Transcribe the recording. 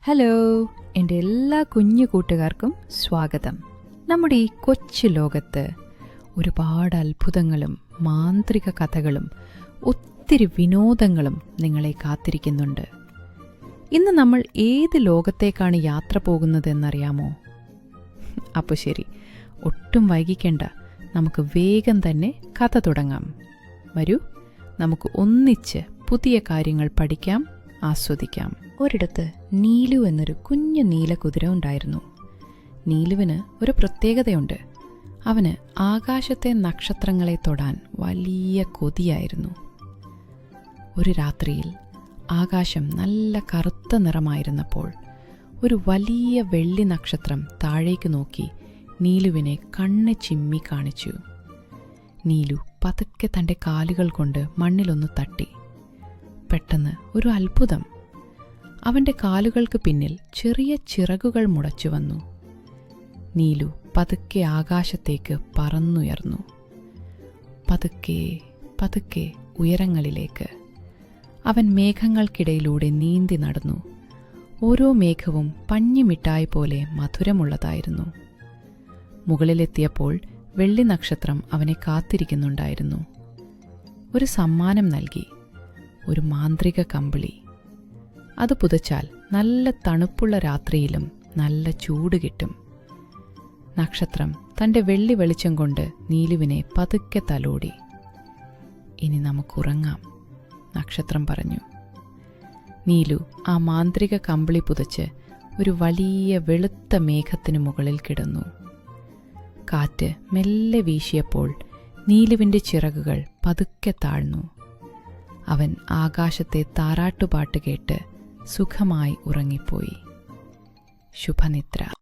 Hello, എൻ്റെ എല്ലാ കുഞ്ഞു കൂട്ടുകാർക്കും സ്വാഗതം. നമ്മുടെ ഈ കൊച്ചു ലോകത്ത് ഒരുപാട് അത്ഭുതങ്ങളും മാന്ത്രിക കഥകളും ഒത്തിരി വിനോദങ്ങളും നിങ്ങളെ കാത്തിരിക്കുന്നുണ്ട്. ഇന്ന് നമ്മൾ ഏത് ലോകത്തേക്കാണ് യാത്ര പോകുന്നതെന്നറിയാമോ? അപ്പോൾ ശരി, ഒട്ടും വൈകിക്കേണ്ട, നമുക്ക് വേഗം തന്നെ കഥ തുടങ്ങാം. വരൂ, നമുക്ക് ഒന്നിച്ച് പുതിയ കാര്യങ്ങൾ പഠിക്കാം, ആസ്വദിക്കാം. ഒരിടത്ത് നീലു എന്നൊരു കുഞ്ഞു നീലക്കുതിര ഉണ്ടായിരുന്നു. നീലുവിന് ഒരു പ്രത്യേകതയുണ്ട്. അവന് ആകാശത്തെ നക്ഷത്രങ്ങളെ തൊടാൻ വലിയ കൊതിയായിരുന്നു. ഒരു രാത്രിയിൽ ആകാശം നല്ല കറുത്ത നിറമായിരുന്നപ്പോൾ ഒരു വലിയ വെള്ളി നക്ഷത്രം താഴേക്ക് നോക്കി നീലുവിനെ കണ്ണ് ചിമ്മി കാണിച്ചു. നീലു പതുക്കെ തൻ്റെ കാലുകൾ കൊണ്ട് മണ്ണിലൊന്ന് തട്ടി. പെട്ടെന്ന് ഒരു അത്ഭുതം! അവൻ്റെ കാലുകൾക്ക് പിന്നിൽ ചെറിയ ചിറകുകൾ മുളച്ചു വന്നു. നീലു പതുക്കെ ആകാശത്തേക്ക് പറന്നുയർന്നു. പതുക്കെ പതുക്കെ ഉയരങ്ങളിലേക്ക് അവൻ മേഘങ്ങൾക്കിടയിലൂടെ നീന്തി നടന്നു. ഓരോ മേഘവും പഞ്ഞിമിഠായി പോലെ മധുരമുള്ളതായിരുന്നു. മുകളിലെത്തിയപ്പോൾ വെള്ളി നക്ഷത്രം അവനെ കാത്തിരിക്കുന്നുണ്ടായിരുന്നു. ഒരു സമ്മാനം നൽകി, ഒരു മാന്ത്രിക കമ്പിളി. അത് പുതച്ചാൽ നല്ല തണുപ്പുള്ള രാത്രിയിലും നല്ല ചൂട് കിട്ടും. നക്ഷത്രം തൻ്റെ വെള്ളി വെളിച്ചം കൊണ്ട് നീലുവിനെ പതുക്കെ തലോടി. ഇനി നമുക്കുറങ്ങാം, നക്ഷത്രം പറഞ്ഞു. നീലു ആ മാന്ത്രിക കമ്പിളി പുതച്ച് ഒരു വലിയ വെളുത്ത മേഘത്തിനു മുകളിൽ കിടന്നു. കാറ്റ് മെല്ലെ വീശിയപ്പോൾ നീലുവിൻ്റെ ചിറകുകൾ പതുക്കെ താഴ്ന്നു. അവൻ ആകാശത്തെ താരാട്ടുപാട്ട് കേട്ട് സുഖമായി ഉറങ്ങിപ്പോയി. ശുഭനിദ്ര.